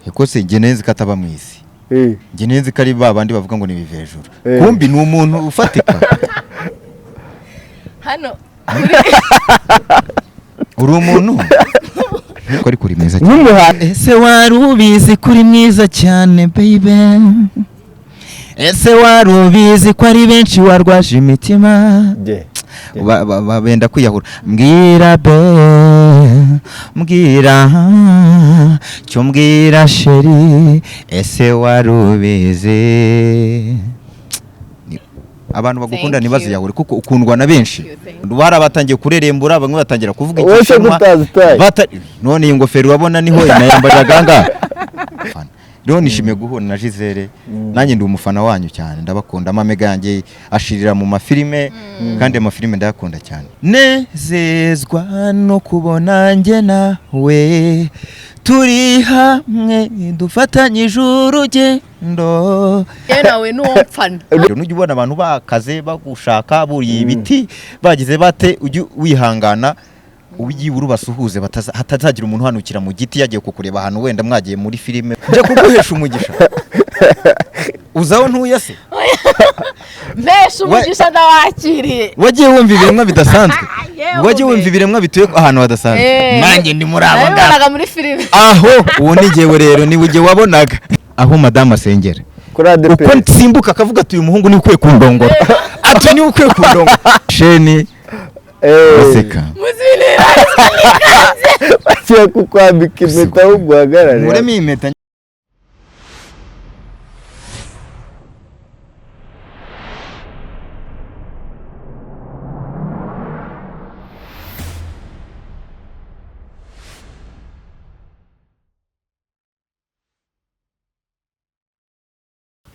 Ekose njye neza kataba mwisi njye neza kari babandi bavuga ngo ni bivejuru kumbi ni umuntu ufatika hano uri umuntu ko ari kuri meza cyane ese warubizi kuri mwiza cyane baby ese warubizi ko ari benshi warwaje imitima benda kwiyahura mbwira be mbwira cyo mbwira sheri ese warubizi abantu bagukunda nibaze yawe kuko ukundwa na benshi barabatangiye kurerembura bamwe batangira kuvuga igishinwa none iyi ngofero wabona niho inayambaje ganga rero nishimiye guhura na Giselle nanjye ndi umufana wanyu cyane ndabakunda amamega yanjye ashirira mu mafilime kandi amafilime ndayakunda cyane nezezwa no kubona njye nawe turi hamwe dufatanyije urugendo nawe n'uwopfana nujya ubona abantu bakaze bagushaka buriye ibiti bagize bate ujye wihangana ugiye urubasuhuze hatazagira umuntu hanukira mu giti yagiye kukureba ahantu wenda mwagiye muri filime nje kuguhesha umugisha uzaho ntuye se mbesha umugisha ndawakiriye wagiye wumva ibiremwa bidasanzwe wagiye wumva ibiremwa bituye ahantu hadasanzwe nanjye ndi muri abo nabonaga muri filime aho uwo nigewe rero ni uje wabonaga aho madame asengera uko nsimbuka akavuga ati uyu muhungu ni ukwiye kundongora ati ni ukwiye kundongora sheni baseka muzibinira bagiye kukwambika impeta ahubwo uhagarare muremo iyi mpeta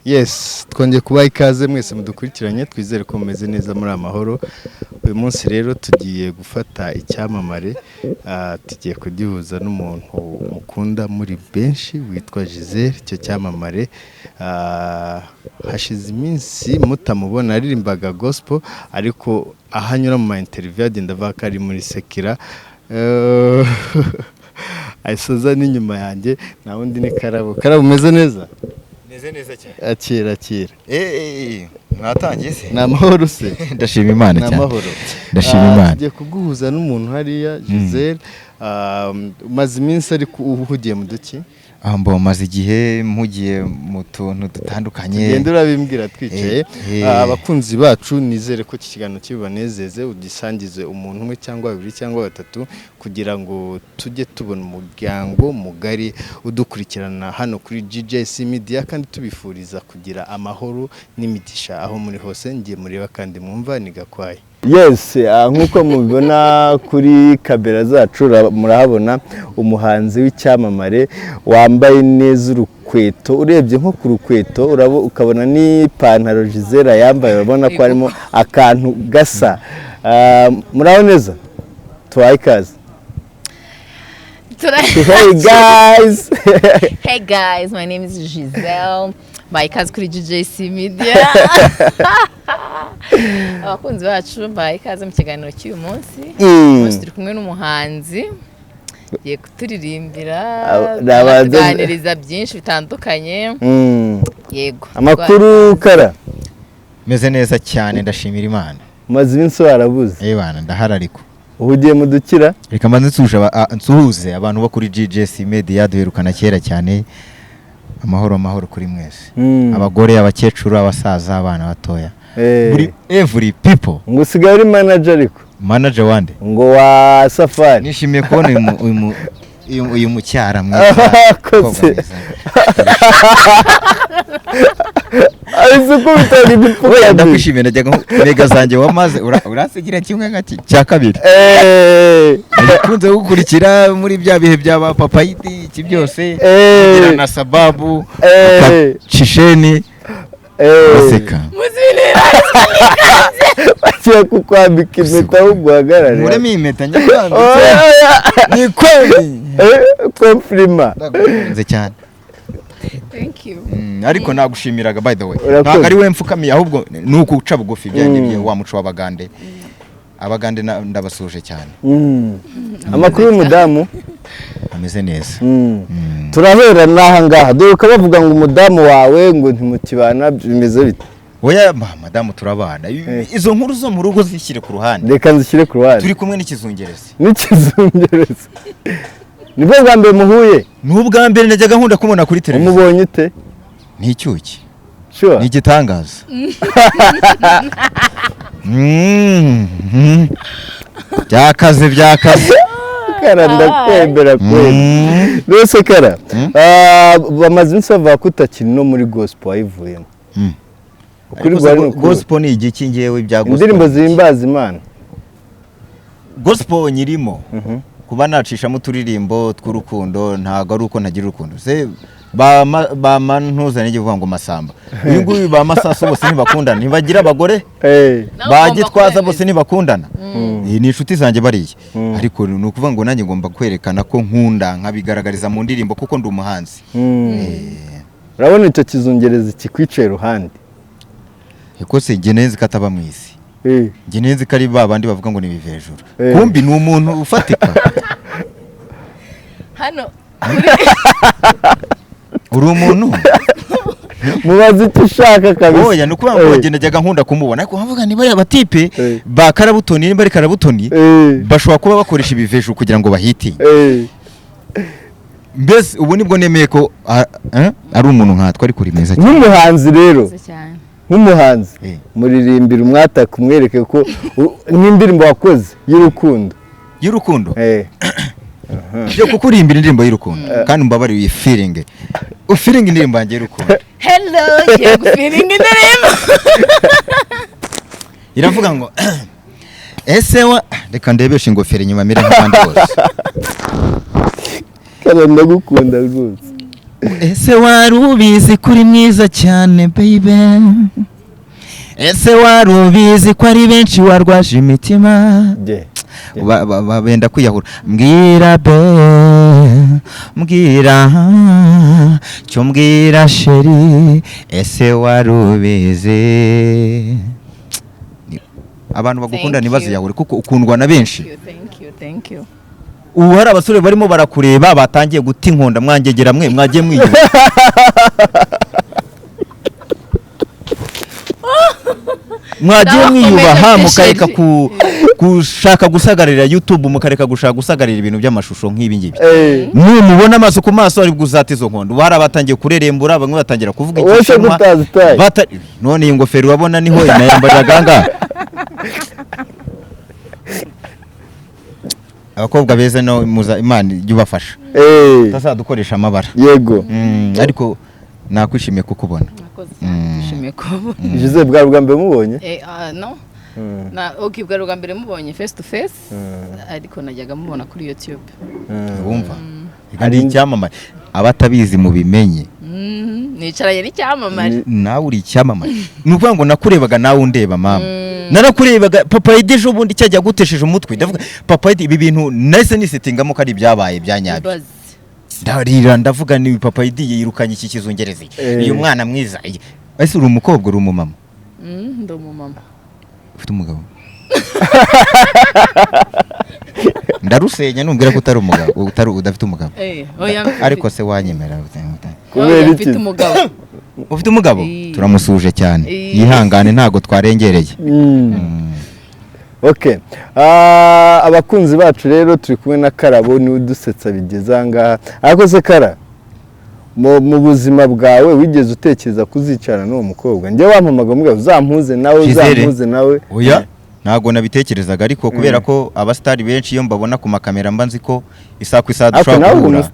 yes twongeye kubaha ikaze mwese mudukurikiranye twizere ko mumeze neza muri amahoro uyu munsi rero tugiye gufata icyamamare tugiye kugihuza n'umuntu mukunda muri benshi witwa Giselle icyo cyamamare hashize iminsi mutamubona aririmbaga gospel ariko ahanyura mu ma interview agenda avuga ko ari muri sekira ayisoza n'inyuma yanjye na wundi ni Karabo umeze neza neza cyane akira mwatangiye se ni amahoro se ndashima Imana cyane amahoro ndashima Imana tugiye kuguhuza n'umuntu hariya Giselle umaze iminsi ariko uhugiye mu duki maze igihe mpugiye mu tuntu dutandukanye genda urabimbwira twicaye abakunzi bacu nizere ko iki kiganiro kibanezeze ugisangize umuntu umwe cyangwa babiri cyangwa batatu kugira ngo tujye tubona umuryango mugari udukurikirana hano kuri GJC Media kandi tubifuriza kugira amahoro n'imigisha aho muri hose ngiye mureba kandi mwumva ni gakwaye. Yes, nkuko mubibona kuri kamera zacu murahabona umuhanzi w'icyamamare wambaye neza urukweto urebye nko ku rukweto ukabona ni pantaro Giselle yambaye urabona ko harimo akantu gasa muraho neza tuwaye ikaze. Hey guys, my name is Giselle. Ikaze kuri GJC Media. Abakunzi bacu ikaze mu kiganiro cy'uyu munsi. Turi kumwe n'umuhanzi ye kuturirimbira tuganiriza byinshi bitandukanye. Yego. Amakuru Kara. Meze neza cyane ndashimira Imana. Maze iminsi warabuze. Bana ndahara ariko. Uhugiye mu dukira? Reka mbanze nsuhuze abantu bo kuri GJC Media duherukana kera cyane. Amahoro kuri mwese abagore abakecuru abasaza abana batoya every people ngo usigaye uri manager wande ngo wa Safari nishimiye kubona uyu mucyara mwiza ariko bitari bipfuye ndakwishimiye najyaga mega zanjye wamaze urasigira kimwe ngaki cya kabiri kunze gukurikira muri bya bihe bya papayiti iki byose na sababu chisheni baseka muzibinira bagiye kukwambika impeta ahubwo uhagarare muremo impeta nyakambitse ni kweli komplima nze cyane. Thank you. Ariko nagushimiraga by the way. Ntabwo ari we mfukamiye ahubwo nuko uca bugufi byanye wa muco w'abagande. Abagande ndabasuje cyane. Amakuru y'umudamu tumeze neza. Turahera naha ngaha dore ukabavuga ngo umudamu wawe ngo ntimukibana bimeze bite? Oya madamu turabana. Izo nkuru zo mu rugo zishyire ku ruhande. Reka nzishyire ku ruhande. Turi kumwe n'ikizungerezi. N'ikizungerezi. Nibwo bwa mbere muhuye? N'ubwa mbere najyaga nkunda kumubona kuri televiziyo. Umubonye ute? Ni icyuki. Sure. Ni igitangaza. Byakaze. Kara ndakwembera kweli. Rwose Kara. Bamaze iminsi bavuga ko utakiri no muri gospel wayivuyemo. Gospel ni igiki ngewe bya gospel. Indirimbo zihimbaza Imana. Gospel nyirimo. Kuba nacishamo uturirimbo tw'urukundo ntago ari uko ntagira urukundo. Se ba ntuza nige vuga ngo masamba. Uyu nguyu ba masaso bose ntibakundana, ntibagira abagore. Bagitwaza bose ntibakundana. Ni inshuti zanjye bariye. Ariko ni ukuvuga ngo nanjye ngomba kwerekana ko nkunda nkabigaragariza mu ndirimbo kuko ndi umuhanzi. Urabona icyo kizungerezi kikwicaye iruhande. Eko se nge neza kataba mu isi. Nge neza kari babandi bavuga ngo ni bivejuru. Kumbi ni umuntu ufatika. Hano uri umuntu mubaze icyo ushaka kabisa. Oya ni ukuvuga ngo ngenda njyaga nkunda kumubona ariko nkavuga ni bari abatipe ba karabutoni nimba ari karabutoni bashobora kuba bakoresha ibiveju kugira ngo bahiti. Mbese ubu nibwo nemeye ko ari umuntu nkatwe ari kuri meza cyane. Nk'umuhanzi rero. Nk'umuhanzi muririmbira umwata kumwereke ko n'indirimbo wakoze y'urukundo. Y'urukundo? Yo kukurimbira indirimbo y'urukundo kandi mbabari uyi feeling. Feeling indirimbo yanjye y'urukundo. Hello, you feeling indirimbo. Iravuga ngo ese wa reka ndebeshe ingofero inyuma mere nk'abandi bose. Kana ndagukunda rwose. Ese warubizi kuri mwiza cyane baby. Ese warubizi ko ari benshi warwaje imitima. Benda kwiyahura. Mbwira be, mbwira cyo mbwira sheri. Ese warubizi. Abantu bagukunda ntibaziyahura kuko ukundwa na benshi. Thank you. Ubu hari abasore barimo barakureba batangiye guta inkonda mwangegera mwe mwagiye mwiyuba. Mwagiye mwiyubaha mukareka gushaka gusagarira YouTube mukareka gushaka gusagarira ibintu by'amashusho nk'ibi ngibi. Mubona amaso ku maso ari guzata izo nkondo. Bari abatangiye kurerembura bamwe batangira kuvuga ikinyarwanda. None iyi ngofero wabona niho inayambajaga nga. Abakobwa beza no muza Imana yubafasha. Tazadukoresha amabara. Yego. Ariko nakwishimiye kukubona. Nakwishimiye kubona. Giselle bwa mbere mubonye? No. Okay, bwa mbere mubonye face to face. Ariko najyaga mubona kuri YouTube. Wumva? Ari icyamamare. Abatabizi mu bimenye. Nicaranye n'icyamamare. Nawe uri icyamamare. Nukuvuga ngo nakurebaga nawe undeba mama. Narakurebaga papa Edejo bundi cyajya gutesheje umutwe. Ndavuga papa Ede ibi bintu nahise nisetingamo ko ari byabaye byanyabye. Ndarira ndavuga ni papa Ede yirukanye iki kizungerezi. Uyu mwana mwiza. Ese uri umukobwa uri umumama? Ndo umumama. Ufite umugabo? Ndarusenya numbwira ko utari umugabo, udafite umugabo. Ariko se wanyemera kubera iki? Ufite umugabo. Ufite umugabo? Turamusuje cyane. Yihangane ntago twarengereye. Okay. Abakunzi bacu rero turi kumwe na Karabo ni udusetsa bigeza ngaha. Ariko se Kara mu buzima bwawe wigeze utekereza kuzicarana n'uwo mukobwa? Njye wampamaga mbwa uzampuze nawe. Oya. Ntago nabitekerezaga ariko kubera ko abastari benshi iyo mbabona ku makamera mba nzi ko isaku dushobora guhura.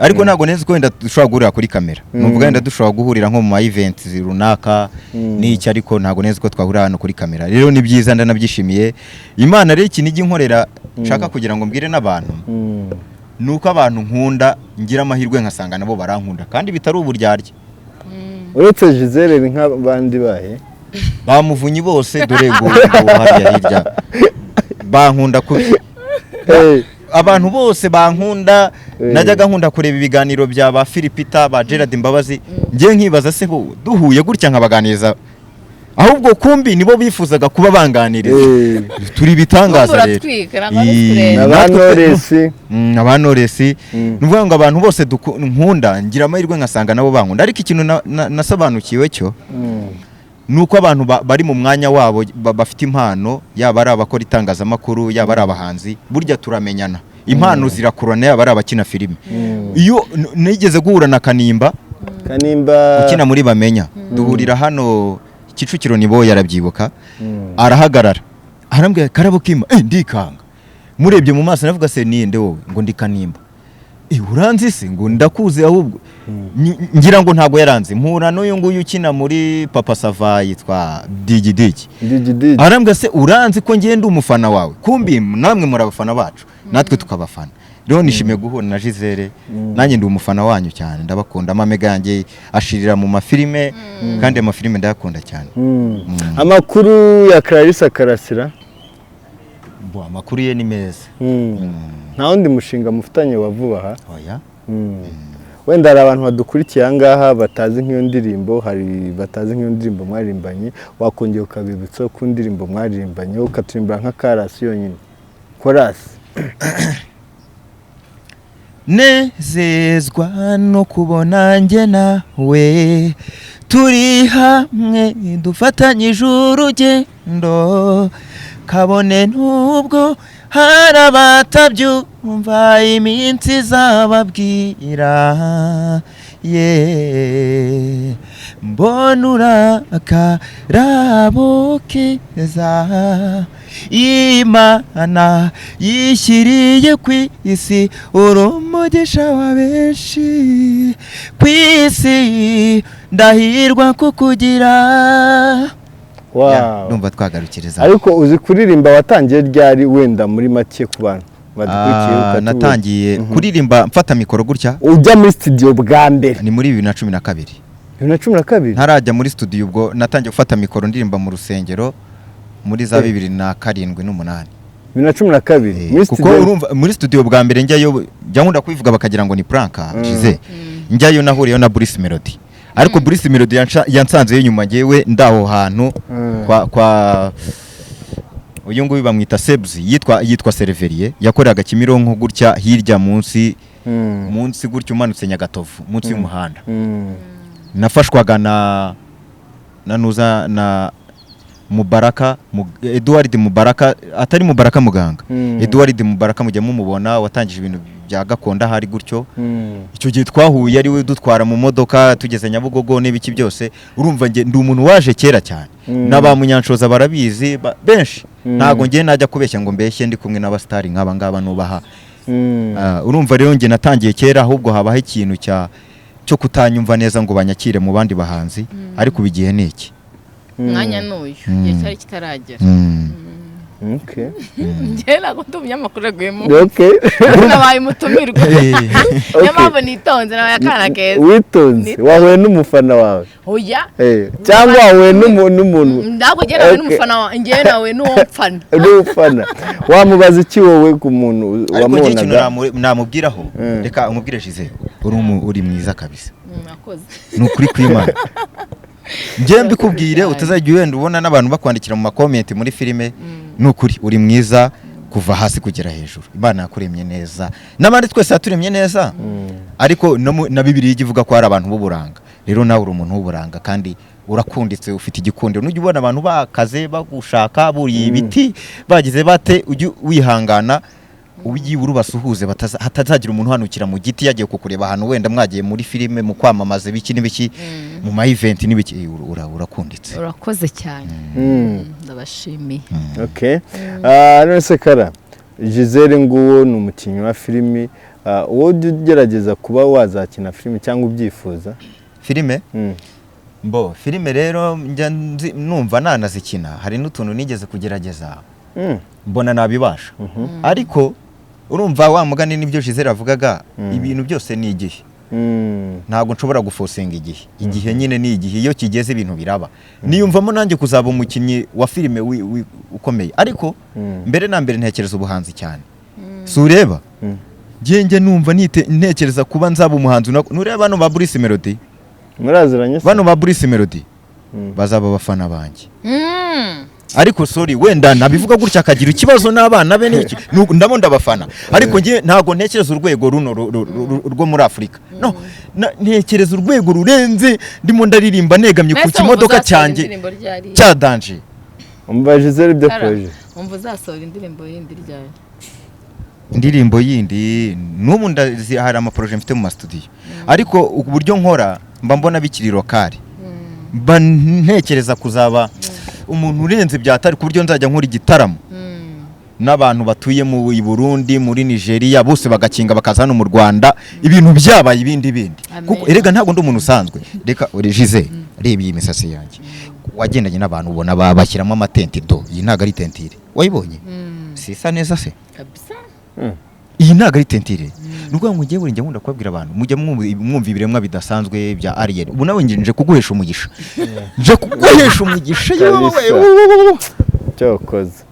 Ariko ntago nezi ko wenda dushobora guhurira kuri kamera. Nuvuga wenda dushobora guhurira nko mu events runaka n'iki ariko ntago nezi ko twahurira hano kuri kamera. Rero ni byiza ndanabyishimiye. Imana rero iki nigi nkorera nshaka kugira ngo mbwire n'abantu. Nuko abantu nkunda ngira amahirwe nkasanga nabo barankunda kandi bitari uburyarya. Uretse Giselle ni nk'abandi bahe. Bamuvunyi bose dore ngo hariya hirya bankunda kubi. Abantu bose bankunda najyaga nkunda kureba ibiganiro bya ba Philipita ba Gerard Mbabazi ngiye nkibaza se bo duhuye gutya nkabaganiza ahubwo kumbi nibo bifuzaga kuba banganiriza turi bitangaza rero abanoresi nuvuga ngo abantu bose nkunda ngira amahirwe nkasanga nabo bankunda ariko ikintu nasobanukiwe cyo nuko abantu bari mu mwanya wabo bafite impano yaba ari abakora itangazamakuru yaba ari abahanzi burya turamenyana impano zirakurana yaba ari abakina filime iyo nigeze guhura na Kanimba ukina muri Bamenya duhurira hano Kicukiro nibo yarabyibuka arahagarara arambwira Karabo Kima ndikanga murebye mu maso navuga se ninde wowe ngo ndi Kanimba uranzi se ngo ndakuze ahubwo ngira ngo ntago yaranze mpura n'uyu nguyu ukina muri Papa Sava yitwa Digi arambwira se uranzi ko ngende umufana wawe kumbi namwe muri abafana bacu natwe tukabafana rero nishimiye guhura na Giselle nanjye ndi umufana wanyu cyane ndabakunda amamega yanjye ashirira mu mafilime kandi amafilime ndayakunda cyane amakuru ya Clarisse Karasira amakuru ye ni meza nta wundi mushinga mufitanye wa vuba aha oya wenda hari abantu badukurikiye aha ngaha batazi nk'iyo ndirimbo hari batazi nk'iyo ndirimbo mwaririmbanye wakongera ukabibutsa ku ndirimbo mwaririmbanye ukaturimbira nka karasi yonyine korasi nezezwa no kubona njye nawe turi hamwe dufatanyije urugendo kabone nubwo hari abatabyumva iminsi izababwira mbona urakarabo keza Imana yishyiriye ku isi umugisha wa benshi ku isi ndahirwa kukugira numva twagarukiriza ariko uzi kuririmba watangiye ryari wenda muri make ku bantu badukurikiye natangiye kuririmba mfata mikoro gutya ujya muri studio bwa mbere ni muri 2012 ntarajya muri studio ubwo natangiye gufata mikoro ndirimba mu rusengero muri za 2007 2012 kuko urumva muri studio bwa mbere njyayo nkunda kwivuga bakagira ngo ni pranka Giselle njyayo nahuriyeyo na Bruce Melody ariko Bruce Melody yansanze nyuma ngewe ndaho hantu kwa uyu nguyu bamwita Sebs yitwa Serverier yakoreraga Kimironko gutya hirya munsi gutya umanutse Nyagatovu munsi y'umuhanda nafashwaga na Mubaraka Edward Mubaraka atari Mubaraka muganga Edward Mubaraka mujya mumubona watangije ibintu bya gakonda hari gutyo icyo gihe twahuye ari we dutwara mu modoka tugeze Nyabugogo n'ibiki byose urumva nge ndi umuntu waje kera cyane n'abamunyanshoza barabizi benshi ntago ngiye najya kubeshya ngo mbeshye ndi kumwe n'abastari nk'aba ngaba nubaha urumva rero nge natangiye kera ahubwo habaho ikintu cyo kutanyumva neza ngo banyakire mu bandi bahanzi ariko bigiye niki mwanya n'uyu igihe cyari kitaragera njye ntabwo ndi umunyamakuru aguyemo nabaye umutumirwa niyo mpamvu nitonze nabaye akana keza witonze wahuye n'umufana wawe oya cyangwa wahuye n'umuntu ntabwo njye nawe n'umufana wawe njye nawe n'uwo mfana wamubaza iki wowe ku muntu wamubonaga namubwiraho reka umubwire Giselle uri mwiza kabisa mwakoze ni ukuri kw'Imana njye mbikubwire utazajya wenda ubona n'abantu bakwandikira mu makomenti muri filime nukuri uri mwiza kuva hasi kugera hejuru Imana yakuremye neza n'abandi twese yaturemye neza ariko na Bibiliya ivuga ko hari abantu b'uburanga rero nawe uri umuntu w'uburanga kandi urakunditse ufite igikundiro nujya ubona abantu bakaze bagushaka buriye ibiti bagize bate ujye wihangana ugiye urubasuhuze hatazagira umuntu hanukira mu giti yagiye kukureba ahantu wenda mwagiye muri filime mu kwamamaza biki n'ibiki mu ma event n'ibiki urakunditse urakoze cyane ndabashimiye okay none se Kara Giselle nguwo ni umukinnyi wa filimi wowe ugerageza kuba wazakina filimi cyangwa ubyifuza filime filime rero numva nanazikina hari n'utuntu nigeze kugerageza mbona nabibasha ariko urumva wa mugani nibyo Giselle avugaga ibintu byose ni igihe ntabwo nshobora gufosenga igihe nyine ni igihe iyo kigeze ibintu biraba niyumvamo nanjye kuzaba umukinnyi wa filime ukomeye ariko mbere na mbere ntekereza ubuhanzi cyane si ureba njye numva ntekereza kuba nzaba umuhanzi nureba bano ba Bruce Melody muraziranye bano ba Bruce Melody bazaba bafana banjye ariko sorry wenda nabivuga gutya akagira ikibazo n'abana be n'iki ndamo ndabafana ariko ngiye ntago ntekereza urwego runo rwo muri Afrika no ntekereza urwego rurenze ndimo ndaririmba negamye ku kimodoka cyanjye cya danger umva Giselle de projet umva uzasohora indirimbo yindi n'ubu hari ama projet mfite mu studio ariko uburyo nkora mba mbona bikiri lokali mba ntekereza kuzaba umuntu urenze byatari ku buryo nzajya nkora igitaramo n'abantu batuye mu Burundi muri Nigeria bose bagakinga bakaza hano mu Rwanda ibintu byabaye ibindi kuko erega ntago ndi umuntu usanzwe reka Giselle reba iyi misasi yanjye wagendanye n'abantu ubona bashyiramo amatenti do iyi ntago ari tentire wayibonye sisa neza se kabisa iyi ntago ari tentire nubwo ngo ngiye buri njya nkunda kubabwira abantu mujya mwumva ibiremwa bidasanzwe bya Ariel ubu nawe nje kuguhesha umugisha nje kuguhesha umugisha cyokoze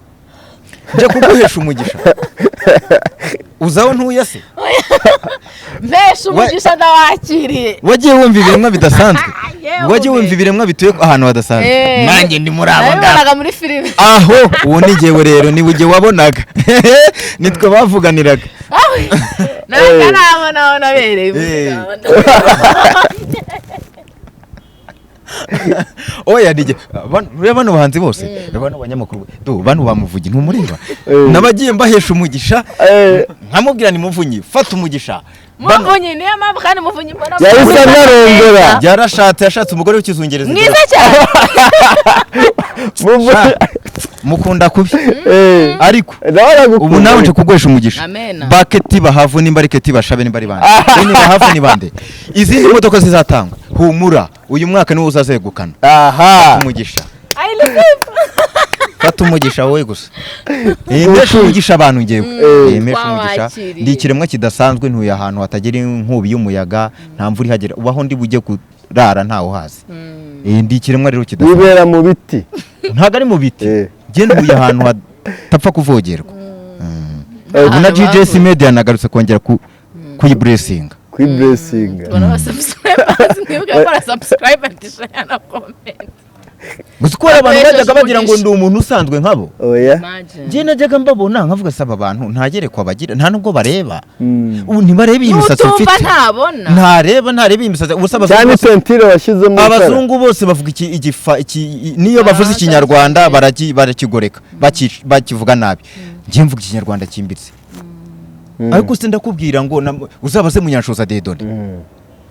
nje kuguhesha umugisha uzaho ntuye se mpesha umugisha ndawakiriye wagiye wumva ibiremwa bidasanzwe wagiye wumva ibiremwa bituye ahantu hadasanzwe nanjye ndi muri abo nabonaga muri filime aho uwo ni jyewe rero ni ujye wabonaga nitwe bavuganiraga nawe naho nabereye oya nige bano bahanzi bose bano banyamakuru bano bamuvugi ntumureba nabagiye mbahesha umugisha nkamubwira ni muvunyi fata umugisha muvunyi niyo mpamvu kandi muvunyi mbona yahise narongera yashatse umugore w'ikizungereza mwiza cyane mukunda kubi ariko ubu nawe nje kuguhesha umugisha baketi bahavu nimba ariketi bashabe nimba ari bande ni bahavu ni bande izindi modoka zizatangwa humura uyu mwaka niwo uzazegukana umugisha fata umugisha wowe gusa mesha umugisha abantu ngewe mesha umugisha ndi ikiremwa kidasanzwe ntuye ahantu hatagera inkubi y'umuyaga nta mvura ihagera ubaho ndi bujye kurara ntawo hazi ndi ikiremwa rero kidasanzwe wibera mu biti ntago ari mu biti genda ubuye ahantu hatapfa kuvogerwa ubu na GJS Media nagarutse kongera kuyiblessinga Gusukora abantu bajyaga bagira ngo ndi umuntu usanzwe nkabo je najyaga mbabona nkavuga saba abantu ntagerekwa bagira nta nubwo bareba ubu ntibareba iyi misatsi ufite ntareba iyi misatsi ubusaba cyane tentire washyizemo abazungu bose bavuga iki niyo bavuze ikinyarwanda barakigoreka bakivuga nabi ngiye mvuga ikinyarwanda kimbitse ariko se ndakubwira ngo uzabaze munyanshoza dedone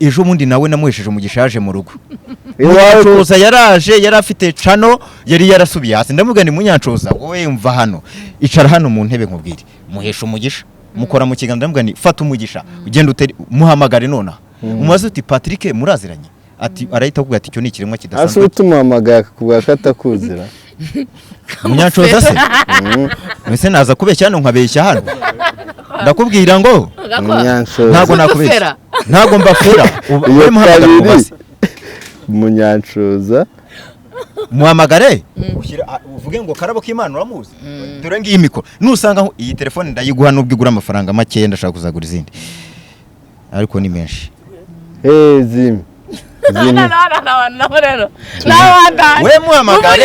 ejo mundi nawe namuhesheje umugisha yaje mu rugo munyanshoza yari afite cano yari yarasubiye hasi ndavuga ni munyanshoza wowe mva hano icara hano mu ntebe nkubwire muhesha umugisha mukora mu kiganza ndavuga ni fata umugisha ugenda muhamagare nona umubaze uti Patrick muraziranye ati arahita kuvuga ati icyo ni ikiremwa kidasanzwe ase utumuhamagara kuvuga ko atakuzira munyanshoza se mwese naza kubeshya hano nkabeshya hano ndakubwira ngo ntago nakubeshya ntago mbafera uwe muhamagara kubaza munyanshoza muhamagare uvuge ngo karabo k'Imana uramuzi dore ngiyi mikoro nusanga iyi telefone ndayiguha nubwo igura amafaranga make ndashaka kuzagura izindi ariko ni menshi zimi we muhamagare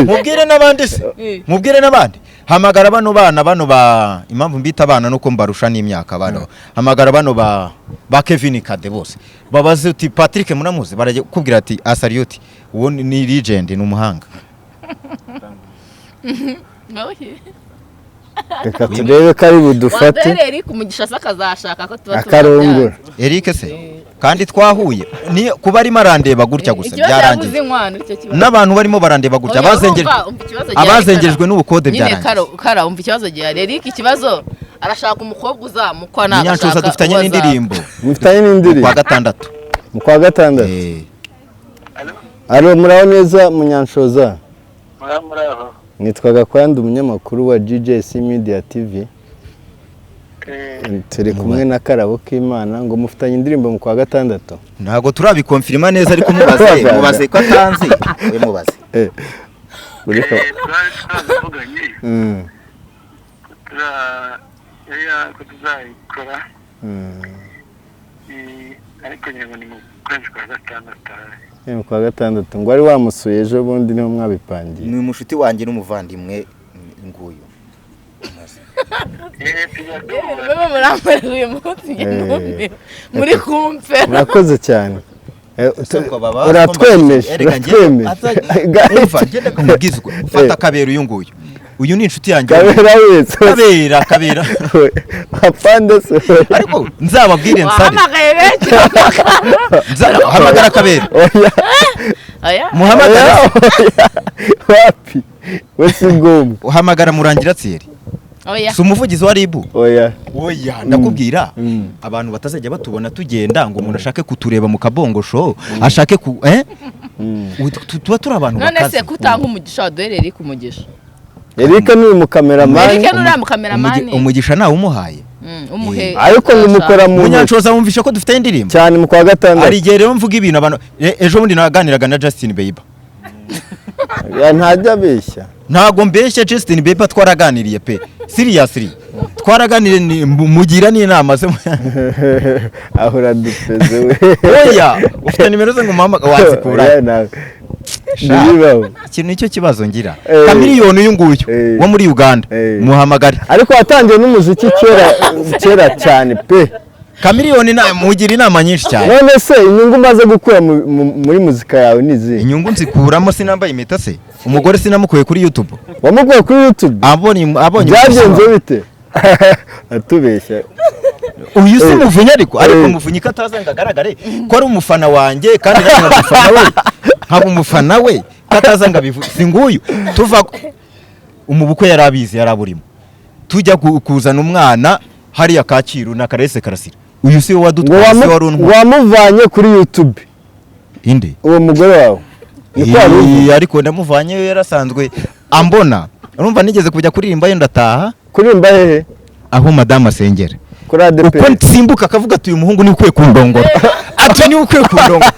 mubwire n'abandi se mubwire n'abandi hamagara bano bana impamvu mbita abana nuko mbarusha n'imyaka bano hamagara bano ba Kevin Kade bose babaze uti Patrick muramuzi baraje kubwira ati asariuti uwo ni legend ni umuhanga reka turebe ko ari budufate Eric umugisha sakazashaka ko tuba akarongora Eric se kandi twahuye ni kuba ari marandeba gutya gusa byarangiye n'abantu barimo barandeba gutya abazengerejwe n'ubukode byarangiye kara umva ikibazo gihe Eric ikibazo arashaka umukobwa uzamukwa naka Munyanshoza dufitanye n'indirimbo mu kwa gatandatu alo muraho neza Munyanshoza muraho nitwaga kwandi umunyamakuru wa GJS Media TV turi kumwe na Karabo k'Imana ngo mufitanye indirimbo mu kwa gatandatu ntago turabikonfirma neza ariko mubaze ko atanzi we mubaze ureka twavuganye ko tuzayikora ariko nyuma ni mu kwezi kwa gatandatu kwa gatandatu ngo ari wamusuye ejo bundi niho mwabipangiye. Ni umushuti wanjye n'umuvandimwe nguyu. Baba muramara uyu munsi muri kumpe. Murakoze cyane. Uratwemeje. Umva ngende kumugizwa. Fata kabera uyu nguyu. Uyu ni inshuti yanjye. Kabera wese. Kabera. Apande se. Ariko nzababwire nsabe. Hamagaye benshi. Hamagara kabera. Oya. Muhamagara. Wapi? Wese ngoma. Uhamagara murangira Thierry. Oya. Si umuvugizi wa Ribu. Oya. Ndakubwira abantu batazajya batubona tugenda ngo umuntu ashake kutureba mu kabongo show ashake tuba turi abantu bakaze. None se kutanga umugisha waduherere ku mugisha. Eric ni umukameraman. Eric ni umukameraman. Umugisha nawe umuhaye. Umuhe. Ariko ngumukora mu Munyanshoza wumvisha ko dufite indirimbo. Cyane mu kwa gatandatu. Ari gihe rero mvuga ibintu abantu ejo bundi naganiraga na Justin Bieber. Ya ntajya beshya. Ntago mbeshye Justin Bieber twaraganiriye pe. Seriously. Twaraganiriye mugira n'inama ze. Ahura dupeze we. Oya, ufite nimero ze ngo mama wazikura. Nibaho. Ikintu nicyo kibazo ngira. Kamiliyoni uyu nguyu wo muri Uganda. Muhamagare. Ariko watangiye n'umuziki kera cyane pe. Kamiliyoni mugira inama nyinshi cyane. None se inyungu maze gukura muri muzika yawe nizi? Inyungu nzikuramo sinambaye impeta se. Umugore sinamukuye kuri YouTube. Wamukuye kuri YouTube? Abonye byagenze bite? Atubeshya. Uyu si muvunyi ariko muvunyi katazanga garagare ko ari umufana wanjye kandi nawe umufana we. Haba umufana we katazanga bivu singuyu tuva umubukwe yarabizi yaraburimo. Tujya kuzana umwana hari akakiru na Karese Karasira. Uyu si wadutwaye wamuvanye kuri YouTube. Inde? Uwo mugore wawe. Ariko ndamuvanye yarasanzwe ambona. Urumva nigeze kujya kuririmba yo ndataha. Kuririmba hehe? Aho madame asengera. Kuri ADP. Uko nsimbuka akavuga ati uyu muhungu ni ukwiye kundongora. Ati ni ukwiye kundongora.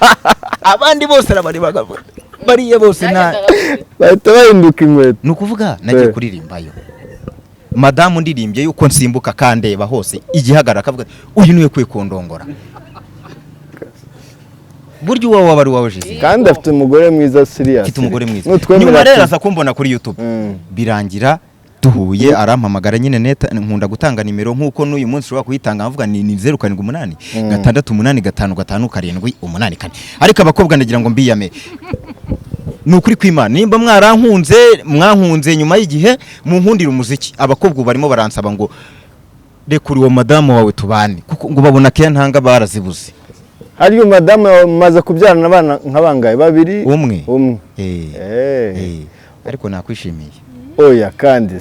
Abandi bose arabari bagabo. Bariye bose na bahita bahinduka inkweto. Nukuvuga nagiye kuririmbayo. Madamu ndirimbye yuko nsimbuka kandeba hose igihagara akavuga uyu niwe kwiye kundongora. Buryo uwo wabari wawe Giselle. Kandi afite umugore mwiza serious. Afite umugore mwiza. Nyuma rero aza kumbona kuri YouTube. Birangira duhuye arampamagara nyine neta nkunda gutanga nimero nkuko n'uyu munsi ushobora kuyitanga avuga ni 078 68557 ariko abakobwa ndagira ngo mbiyame nukuri kw'Imana nimba mwankunze nyuma y'igihe mu nkundira umuziki abakobwa barimo baransaba ngo rekuri uwo madamu wawe tubane kuko ngo babona ke ntanga barazibuze. Hariyo madamu maze kubyarana abana nkabangaye babiri umwe ariko nakwishimiye. Oya kandi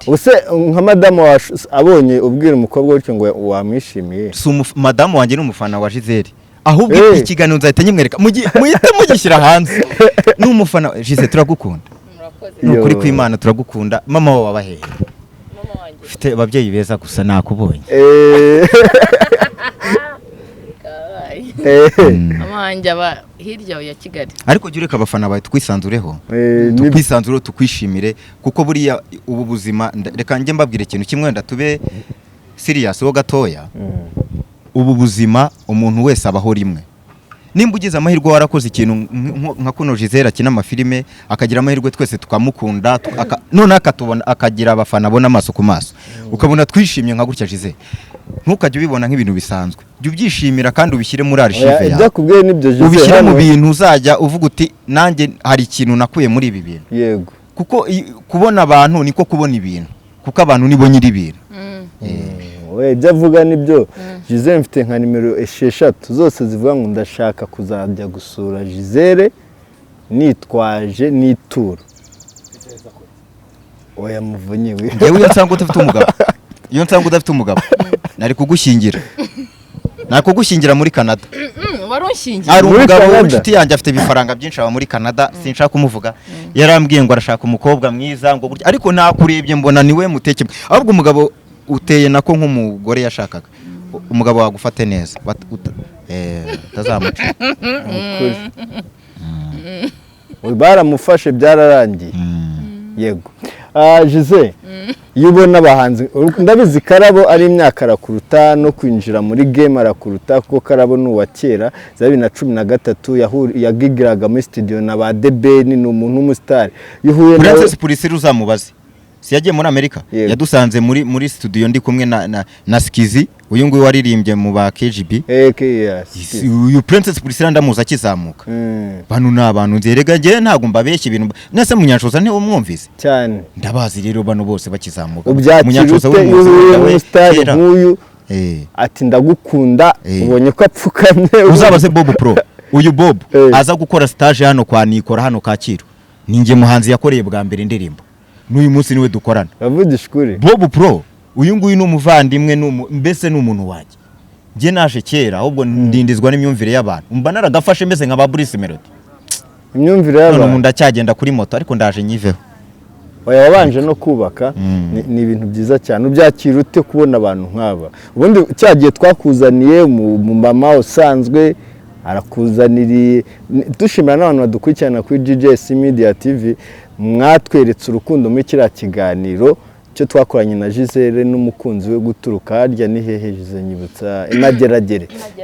use nka madamu abonye ubwira umukobwa w'icyo ngo wamwishimiye. Madamu wanjye n'umufana wa Giselle ahubwo ikiganiro nzahita nyimwereka mugishyira hanze n'umufana Giselle turagukunda. Nukuri kw'Imana turagukunda mama wawe abahe. Ufite ababyeyi beza gusa nakubonye. Amanje aba hirya ya Kigali. Ariko jye ureka abafana bawe twisanzureho. Tukwisanzuro tukwishimire kuko buriya ubu buzima reka nge mbabwire ikintu kimwe ndatube serious ho gatoya. Ubu buzima umuntu wese abaho rimwe. Nimba ugize amahirwe warakoze ikintu nka kuno Giselle akina amafilime akagira amahirwe twese tukamukunda none akatubona akagira abafana abona amaso ku maso ukabona twishimye nka gutya Giselle ntukajye ubibona nk'ibintu bisanzwe jya ubyishimira kandi ubishyire muri archive yawe byakubwiye nibyo Giselle ubishyire mu bintu uzajya uvuga uti nanjye hari ikintu nakuye muri ibi bintu. Yego kuko kubona abantu niko kubona ibintu kuko abantu nibo nyiri ibintu. Ibyo avuga nibyo. Giselle mfite nka nimero 6 zose zivuga ngo ndashaka kuzajya gusura Giselle nitwaje n'ituro. Oya muvunyi we. Yewe iyo nsanga udafite umugabo nari kugushyingira muri Canada. Warunshingira. Ari umugabo w'inshuti yanjye afite ibifaranga byinshi aba muri Canada sinshaka kumuvuga yarambwiye ngo arashaka umukobwa mwiza ngo burya ariko nakurebye mbona niwe muteke ahubwo umugabo uteye nako nk'umugore yashakaga umugabo wagufate neza utazamuca. Baramufashe byararangiye. Yego Giselle iyo ubona abahanzi ndabizi Karabo ari imyaka arakuruta no kwinjira muri game arakuruta kuko Karabo ni uwa kera za 2013 yagigiraga muri studio na ba DB ni umuntu w'umustar yuhuye na Princess Pulisiri uzamubaze si yagiye muri Amerika yadusanze muri studio ndi kumwe na Skizi uyu nguyu waririmbye mu ba KGB uyu Princess Pulisiri ndamuza kizamuka bano n'abantu nzerega ngiye ntago mbabeshye ibintu nese munyanshoza nte umwumvise cyane ndabazi rero bano bose bakizamuka munyanshoza w'umustar nk'uyu ati ndagukunda ubonye ko apfukamye uzabaze Bob Pro uyu Bob aza gukora stage hano kwa Nikora hano Kacyiru ninjye muhanzi yakoreye bwa mbere indirimbo n'uyu munsi niwe dukorana bavugisha kuri Bob Pro uyu nguyu ni umuvandimwe mbese ni umuntu wanjye nge naje kera ahubwo ndindizwa n'imyumvire y'abantu mba naragafashe mbese nka ba Bruce Melody imyumvire y'abantu none ndacyagenda kuri moto ariko ndaje nyiveho oya wabanje no kubaka ni ibintu byiza cyane ubyakira ute kubona abantu nk'aba ubundi cyagiye twakuzaniye mu mama usanzwe arakuzaniriye dushimira n'abantu badukurikirana kuri GGS Media TV mwatweretse urukundo muri kiriya kiganiro cyo twakoranye na Giselle n'umukunzi we guturuka harya ni hehe Giselle nyibutsa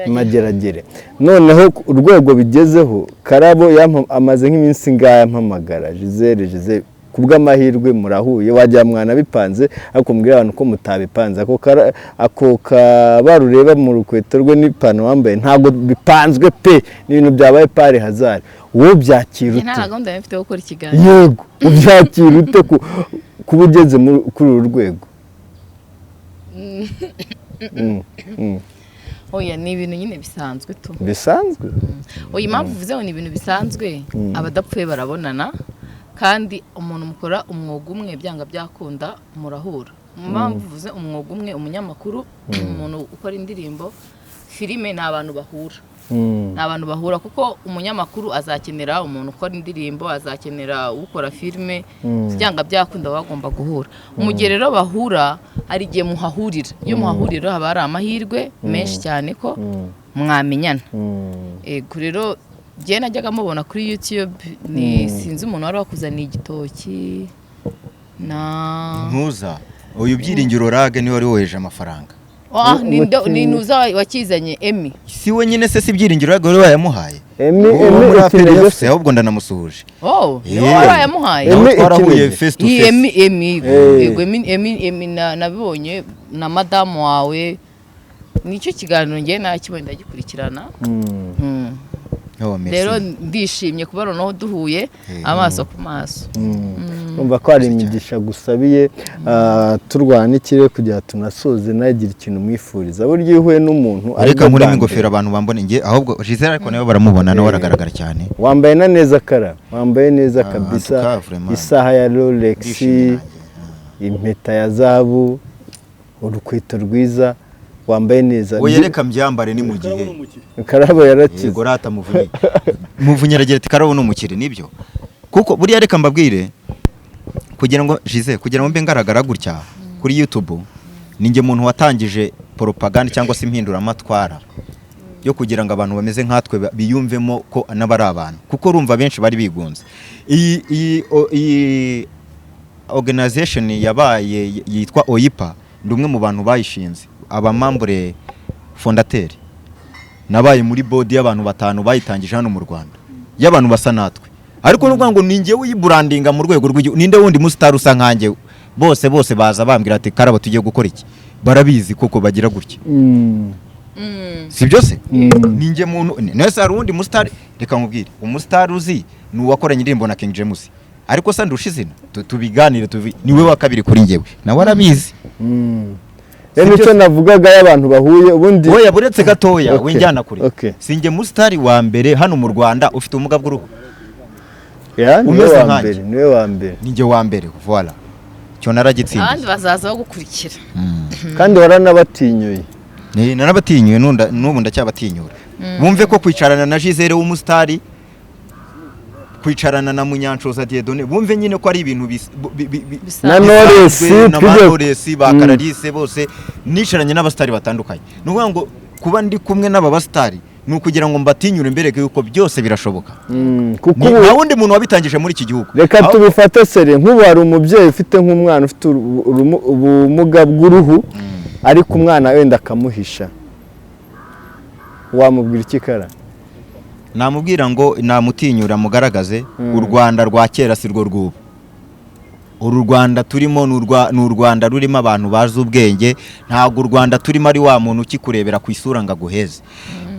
imageragere noneho urwego bigezeho Karabo amaze nk'iminsi ngaya mpamagara Giselle kubw'amahirwe murahuye wajya mwana bipanze ariko mbwira abantu ko mutabipanze ako kabarureba mu rukweto rwe n'ipano wambaye ntago bipanzwe pe n'ibintu byabaye pare hazari wowe byakira ute nta gahunda mfite gukora ikiganiro yego ubyakira ute kuba ugeze kuri uru rwego oya ni ibintu nyine bisanzwe tu bisanzwe oya impamvu uvuze ngo ni ibintu bisanzwe abadapfuye barabonana kandi umuntu mukora umwuga umwe byanga byakunda murahura impamvu uvuze umwuga umwe umunyamakuru umuntu ukora indirimbo filime ni abantu bahura kuko umunyamakuru azakenera umuntu ukora indirimbo azakenera ukora filime byanga byakunda bagomba guhura mu gihe rero bahura ari igihe muhahurira iyo muhahurira haba hari amahirwe menshi cyane ko mwamenyana rero njye najyaga mubona kuri YouTube ni sinzi umuntu wari wakuzaniye igitoki ntuza uyu byiringiro rage niwe wari woheje amafaranga ni ntuza wakizanye Emi si we nyine se si byiringiro rage wari wayamuhaye Emi ahubwo ndanamusuhuje wari wayamuhaye twarahuye face to face Emi nabibonye na madamu wawe nicyo kiganiro njye nakibonye ndagikurikirana rero ndishimye kuba noneho duhuye amaso ku maso umva ko hari imigisha gusabiye turwana ikire kugira tunasoze nagira ikintu mwifuriza buryo ihuye n'umuntu ariko muri ingofero abantu bambone nge ahubwo Giselle ariko nawe baramubona nawe aragaragara cyane wambaye na neza kara wambaye neza kabisa isaha ya Rolex impeta ya zahabu urukweto rwiza wambaye neza oya reka mbyambare ni mu gihe Karabo yarakize yego rata muvunyi aragira ati Karabo n'umukire nibyo kuko buriya reka mbabwire kugira ngo Giselle kugira ngo mbe ngaragara gutya kuri YouTube ninjye muntu watangije propaganda cyangwa se impinduramatwara yo kugira ngo abantu bameze nkatwe biyumvemo ko n'abari abantu kuko urumva benshi bari bigunze iyi organization yabaye yitwa OIPA ndi umwe mu bantu bayishinze abamambure fondateur nabaye muri board y'abantu batanu bayitangije hano mu Rwanda y'abantu basa natwe ariko n'ubwo ngo ninjye uyibrandinga mu rwego rw'igihugu ninde wundi mustar usa nkanjye bose baza bambwira ati Karabo tugiye gukora iki barabizi kuko bagira gutya si byose ninjye muntu nese hari undi mustar reka nkubwire umustar uzi ni uwakoranye indirimbo na King James ariko sa ndushizina tubiganire niwe wa kabiri kuri njyewe nawe arabizi nicyo navugaga y'abantu bahuye ubundi oya buretse gatoya winjyana kuri sinjye mustar wa mbere hano mu Rwanda ufite ubumuga bw'uruhu niwe wa mbere ninjye wa mbere voilà cyo naragitsinze abandi bazaza bagukurikira kandi waranabatinyuye narabatinyuye n'ubu ndacyabatinyura bumve ko kwicarana na Giselle w'umustari kwicarana na Munyanshoza Dieudonné bumve nyine ko ari ibintu na Knowless ba Clarisse bose nicaranye n'abastari batandukanye nuvuga ngo kuba ndi kumwe n'aba bastari nukugira ngo mbatinyure mbereke yuko byose birashoboka kuko nta wundi muntu wabitangije muri iki gihugu. Reka tubifate sere nk'ubu hari umubyeyi ufite nk'umwana ufite ubumuga bw'uruhu ariko umwana wenda akamuhisha, wamubwira iki Kara? Namubwira ngo namutinyura mugaragaze u Rwanda rwa kera si rwo rw'ubu. Uru Rwanda turimo ni u Rwanda rurimo abantu bazi ubwenge, ntabwo u Rwanda turimo ari wa muntu ukikurebera ku isura ngo aguheze.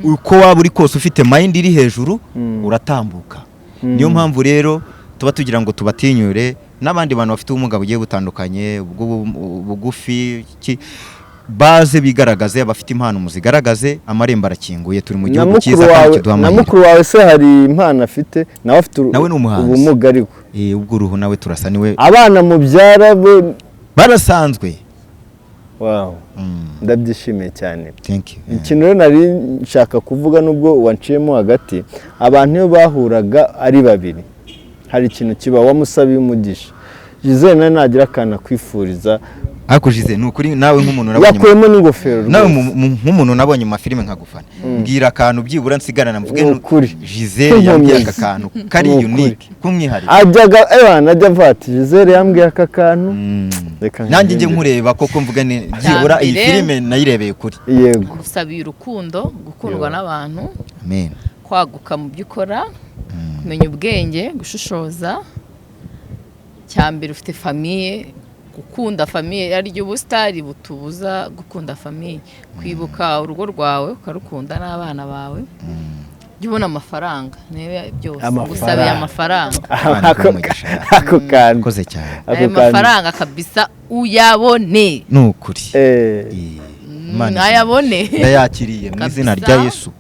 Uko waba uri kose ufite mind iri hejuru uratambuka. Niyo mpamvu rero tuba tugira ngo tubatinyure n'abandi bantu bafite ubumuga bugiye butandukanye, bugufi baze bigaragaze, abafite impano muzigaragaze, amarembo arakinguye, turi mu gihugu cyiza kandi kiduhamahirwe. Na mukuru wawe se hari impano afite, nawe afite ubumuga ariko ubw'uruhu nawe turasa niwe. Abana mubyara barasanzwe. Wow. Ndabyishimiye cyane. Thank you. Ikintu rero nari nshaka kuvuga nubwo wanciyemo hagati, abantu iyo bahuraga ari babiri hari ikintu kiba wamusabiye umugisha. Giselle nagira kana kwifuriza. Ariko Giselle nukuri nawe nk'umuntu nabonye yakuyemo n'ingofero nawe nk'umuntu nabonye mu mafilime nkagufana. Mbwira akantu byibura nsigarana mvuge n'ukuri. Giselle yambwiye aka kantu kari unique kumwiharira. Ajya vati Giselle yambwiye aka kantu. Nanjye nje nkureba koko mvuga ni byibura iyi filime nayirebeye kuri. Yego. Gusabira urukundo, gukundwa n'abantu. Amen. Kwaguka mu byukora, kumenya ubwenge, gushishoza. Cyambere ufite famille, gukunda famille ari ryo ubustari butubuza gukunda famille, kwibuka urugo rwawe ukarukunda n'abana bawe. Jyubona amafaranga nebe byose gusabiye amafaranga. Ako kantu koze cyane. Amafaranga kabisa uyabone. Nukuri. Ayabone. Ndayakiriye mu izina rya Yesu.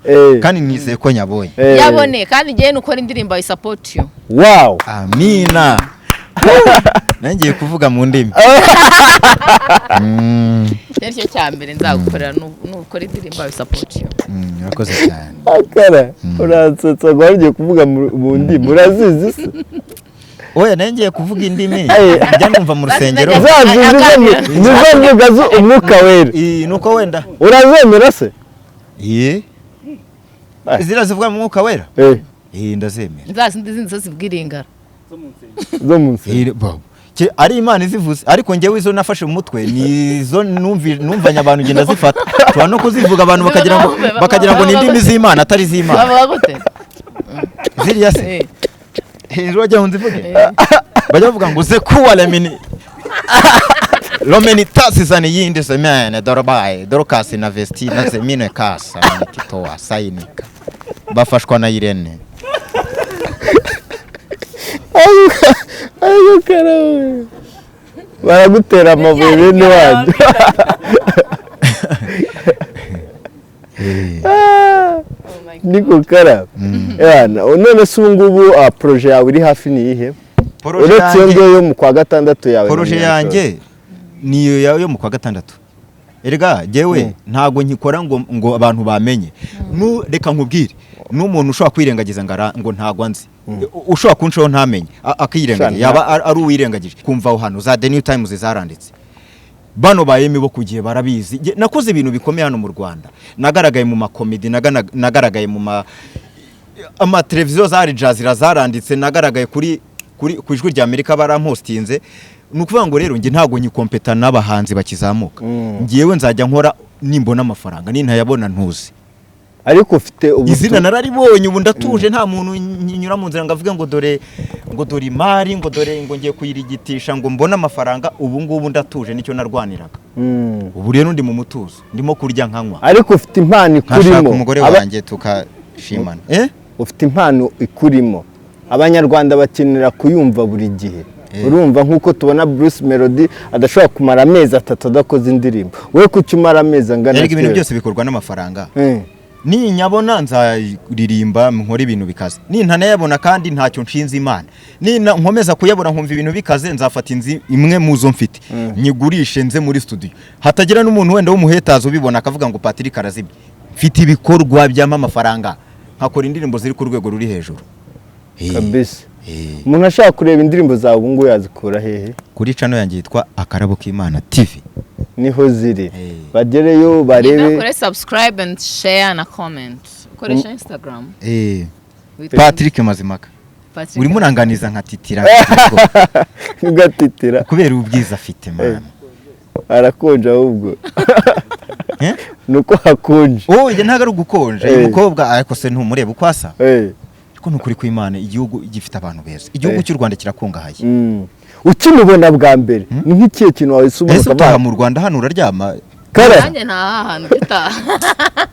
Kandi nizeye ko nyabonye. Yabone kandi ngiye nukora indirimbo I support you. Wow. Amina. Nangiye kuvuga mu ndimi. Cyo cyambere nzagukorera nukora indirimbo I support you. Urakoze cyane. Akara uransetsa gwagiye kuvuga mu ndimi urazizi se? Oya nangiye kuvuga indimi. Njya numva mu rusengero. Nizo umwuka wera. Nuko wenda. Urazemera se? Zira zivuga mu mwuka wera? Ndazemera. Nzasindi zinzo zibwiringara. Zo munsi. Ari Imana izivuze ariko ngewe izo nafashe mu mutwe nizo numvanya abantu ngenda zifata. Twa no kuzivuga abantu bakagira ngo ni indimi z'Imana atari z'Imana. Bavuga gute? Ziriya se. Hejuru ajya hunzivuge. Bajya bavuga ngo ze kuwa lemini. Lomeni tasi zani yindi semene dorobaye dorokasi na vesti na semine kasa mititoa sainika. Bafashwa na Irene. Ayo Karawe baragutera amabuye bene wanyu. Niko Kara none se ubungubu projet yawe iri hafi ni ihe? Uretse yo mu kwa gatandatu yawe. Projet yanjye niyo yo mu kwa gatandatu. Erega jewe ntago nkikora ngo abantu bamenye. Reka nkubwire n'umuntu ushobora kwirengagiza ngo ntago anzi. Ushobora kunshaho ntamenye akirengagiza yaba ari uwirengagije. Kumva aho hano za The New Times zaranditse. Bano bayemi bo kugiye barabizi. Nakoze ibintu bikomeye hano mu Rwanda. Nagaragaye mu makomedi, nagaragaye mu ama televiziyo za Al Jazeera zaranditse, nagaragaye kuri ijwi rya Amerika barampostinze. Nukuvuga ngo rero nge ntago nyikompeta n'abahanzi bakizamuka. Ngiyewe nzajya nkora nimbona amafaranga nintayabona ntuzi. Ariko ufite izina nararibonye ubu ndatuje nta muntu nyura mu nzira ngavuga ngo dore imari ngo dore ngo ngiye kuyirigitisha ngo mbona amafaranga ubu ngubu ndatuje nicyo narwaniraga. Ubu rero ndi mu mutuzo ndimo kurya nkanywa. Ariko ufite impano ikurimo. Umugore wanjye tukashimana. Ufite impano ikurimo. Abanyarwanda bakenera kuyumva buri gihe. Urumva nkuko tubona Bruce Melody adashobora kumara amezi 3 adakoze indirimbo. We kucyumara amezi angana. Erega ibintu byose bikorwa n'amafaranga. Ni nyabona nzaririmba nkora ibintu bikaze. Ni ntanayabona kandi ntacyo nshinze Imana. Ni nkomeza kuyabona nkumva ibintu bikaze nzafata inzi imwe muzo mfite. Nyigurishe nze muri studio. Hatagira n'umuntu wenda w'umuhetazo ubibona akavuga ngo Patrick arazibye. Mfite ibikorwa byama amafaranga. Nkakora indirimbo ziri ku rwego ruri hejuru. Kabisa. Umuntu ashaka kureba indirimbo zawe ubu ngubu yazikura hehe? Kuri channel yanjye yitwa Akarabo k'Imana TV. Niho ziri. Bagereyo barebe. Subscribe and share and comment. koresha Instagram Patrick Mazimaka urimo uranganiza nka titira ugatitira kubera ubwiza afite man arakonje ahubwo nuko hakonje njye ntago ari ugukonje uyu mukobwa ariko se ntumureba uko asa ko nukuri kw'Imana igihugu gifite abantu beza igihugu cy'u Rwanda kirakungahaye ukimubona bwa mbere ni nk'ikihe kintu wahisuma utaha mu Rwanda hano uraryama nanjye nta hantu gitaha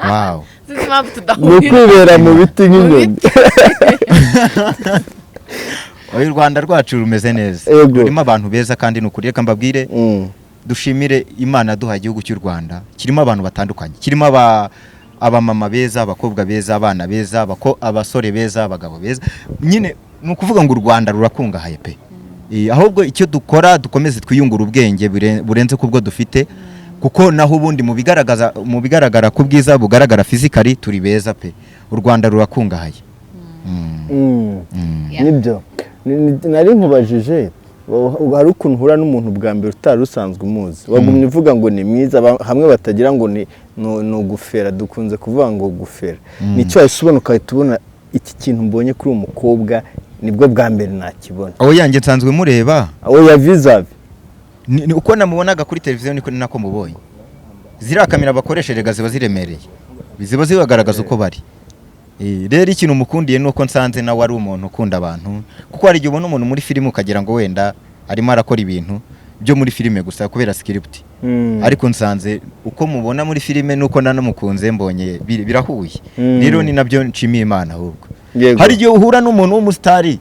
wow nukwibera mu biti nk'inyoni u Rwanda rwacu rumeze neza rurimo abantu beza kandi nukuri reka mbabwire dushimire Imana duha igihugu cy'u Rwanda kirimo abantu batandukanye kirimo abamama beza abakobwa beza abana beza abasore beza abagabo beza nyine nukuvuga ngo u Rwanda rurakungahaye pe ahubwo icyo dukora dukomeze twiyungura ubwenge burenze kubwo dufite kuko naho ubundi mu bigaragara ku bwiza bugaragara physically turi beza pe u Rwanda rurakungahaye nibyo nari nkubajije hari ukuntu uhura n'umuntu bwa mbere utari usanzwe umuzi wagumye uvuga ngo ni mwiza hamwe batagira ngo ni ugufera dukunze kuvuga ngo gufera nicyo wahise ubona ukahita ubona iki kintu mbonye kuri uwo mukobwa nibwo bwa mbere nakibona yanjye nsanzwe mureba ya vizavi uko namubonaga kuri televiziyo niko ni nako mubonye ziriya kamera bakoresherega ziba ziremereye ziba zibagaragaza uko bari rero ikintu umukundiye nuko nsanze nawe ari umuntu ukunda abantu kuko hari igihe ubona umuntu muri filime ukagira ngo wenda arimo arakora ibintu byo muri filime gusa kubera script ariko nsanze uko mubona muri filime nuko nanamukunze mbonye birahuye rero ni nabyo nshimiye Imana ahubwo hari igihe uhura n'umuntu w'umusitari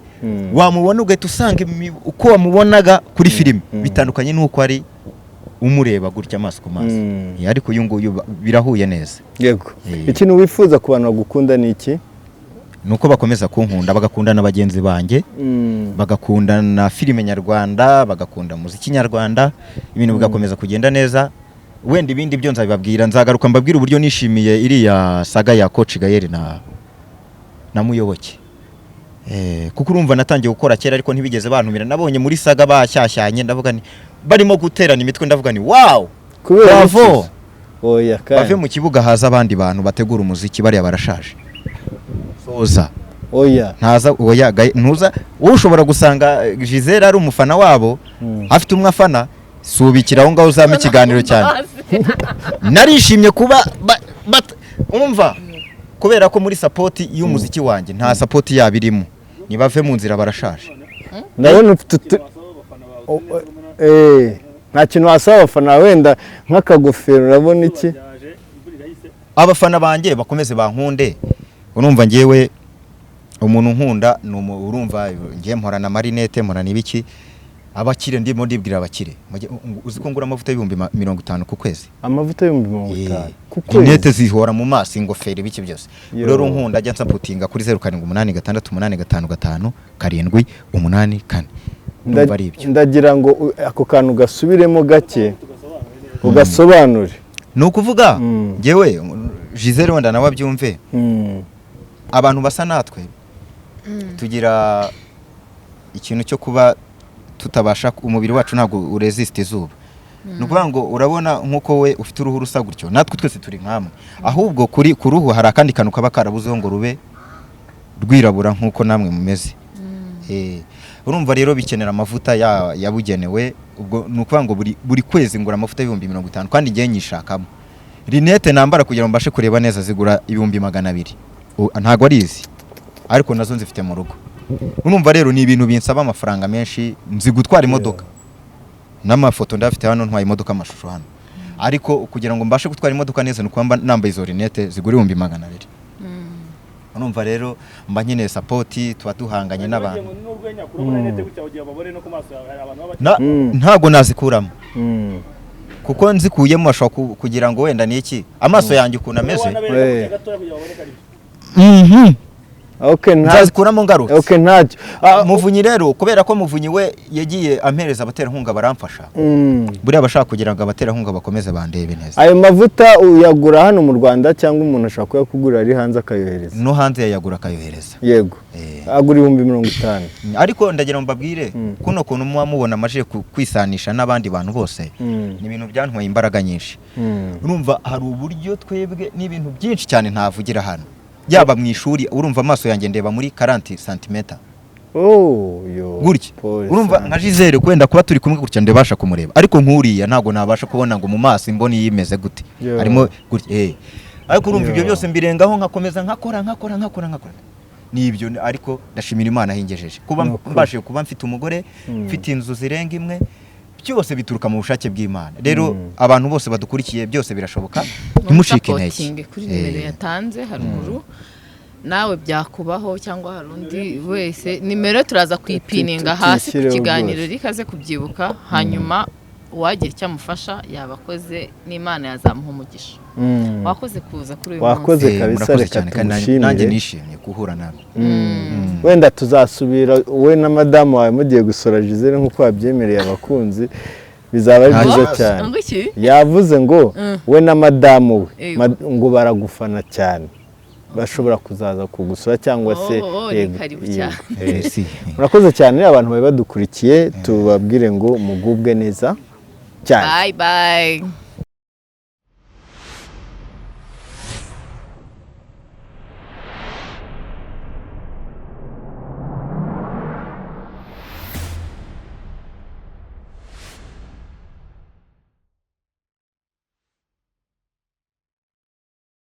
wamubona ugahita usanga uko wamubonaga kuri filime bitandukanye nuko ari umureba gutya amaso ku maso ariko uyu nguyu birahuye neza yego ikintu wifuza ku bantu bagukunda ni iki nuko bakomeza kunkunda bagakunda na bagenzi banjye bagakunda na filime nyarwanda bagakunda muziki nyarwanda ibintu bigakomeza kugenda neza wenda ibindi byo nzabibabwira nzagaruka mbabwira uburyo nishimiye iriya saga ya Coach Gaël na Muyoboke kuko urumva natangiye gukora kera ariko ntibigeze bantumira nabonye muri saga bashyashyanye ndavuga ni barimo guterana imitwe ndavuga ni wow bravo bave mu kibuga haza abandi bantu bategura umuziki bari barashaje soza ntaza ntuza ushobora gusanga Giselle ari umufana wabo afite umwe afana subikira aho ngaho uzame ikiganiro cyane narishimye kuba umva kubera ko muri support y'umuziki wanjye nta support yabirimo nibave mu nzira barashaje ndabona ufite nta kintu wasaba abafana wenda nk'akagofero urabona iki abafana banjye bakomeze bankunde urumva ngewe umuntu nkunda urumva ngiye mporana marinette mporana ibiki abakire ndimo ndibwira abakire uzi ko ngura amavuta y'ibihumbi 50 ku kwezi amavuta y'ibihumbi 50 ku kwezi nete zihora mu maso ingofero ibiki byose rero nkunda ajya nsaputinga kuri 0786855784 ndagira ngo ako kantu gasubiremo gake ugasobanure nukuvuga ngewe Giselle wenda nawe abyumve abantu basa natwe tugira ikintu cyo kuba tutabasha umubiri wacu ntabwo uresist izuba nukuvuga ngo urabona nkuko we ufite uruhu rusa gutyo natwe twese turi nkamwe ahubwo kuri kuruhu hari akandi kantu kaba karabuzeho ngo rube rwirabura nkuko namwe mumeze urumva rero bikenera amavuta yabugenewe ubwo nukuvuga ngo buri kwezi ngura amavuta y'ibihumbi 50 kandi ngiye nyishakamo rinete nambara kugira ngo mbashe kureba neza zigura ibihumbi 200 ntago ari izi ariko nazo nzifite mu rugo urumva rero ni ibintu binsaba amafaranga menshi nzi gutwara imodoka n'amafoto ndafite hano ntwaye imodoka amashusho hano ariko kugira ngo mbashe gutwara imodoka neza nukwamba nambaye izo rinete zigura ibihumbi 200 urumva rero mba nkeneye support tuba duhanganye n'abantu ntago nazikuramo kuko nzikuyemo bashobora kugira ngo wenda ni iki amaso yanjye ukuntu ameze nzazikuramo ngaruka ntacyo muvunyi rero kubera ko muvunyi we yagiye ampereza abaterankunga baramfasha buriya bashaka kugira ngo abaterankunga bakomeze bandebe neza ayo mavuta uyagura hano mu Rwanda cyangwa umuntu ashaka kuyakugura ari hanze akayohereza no hanze yayagura akayohereza yego agura 50 ariko ndagira ngo mbabwire kuno kuntu muba mubona amaje kwisanisha n'abandi bantu bose ni ibintu byantwaye imbaraga nyinshi urumva hari uburyo twebwe n'ibintu byinshi cyane ntavugira hano yaba mu ishuri urumva amaso yanjye ndeba muri 40 cm gutya urumva nka Giselle kwenda kuba turi kumwe gutya ndebasha kumureba ariko nkuriya ntago nabasha kubona ngo mu maso imboni yimeze gute harimo gutya ariko urumva ibyo byose mbirengaho nkakomeza nkakora nibyo ariko ndashimira Imana hingejeje kuba mbashe kuba mfite umugore mfite inzu zirenga imwe byose bituruka mu bushake bw'Imana rero abantu bose badukurikiye byose birashoboka ntimushike intege kuri nimero yatanze haruguru nawe byakubaho cyangwa hari undi wese nimero turaza kuyipininga hasi ku kiganiro rikaze kubyibuka hanyuma uwagira icyo amufasha yabakoze n'Imana yazamuha umugisha wakoze kuza kuri uyu munsi wakoze kabisa reka tumushimire nanjye nishimye guhura nawe wenda tuzasubira we na madamu wawe mugiye gusora Giselle nkuko wabyemereye abakunzi bizaba ari byiza cyane yavuze ngo we na madamu we ngo baragufana cyane bashobora kuzaza kugusura cyangwa se murakoze cyane abantu bari badukurikiye tubabwire ngo mugubwe neza cyane bye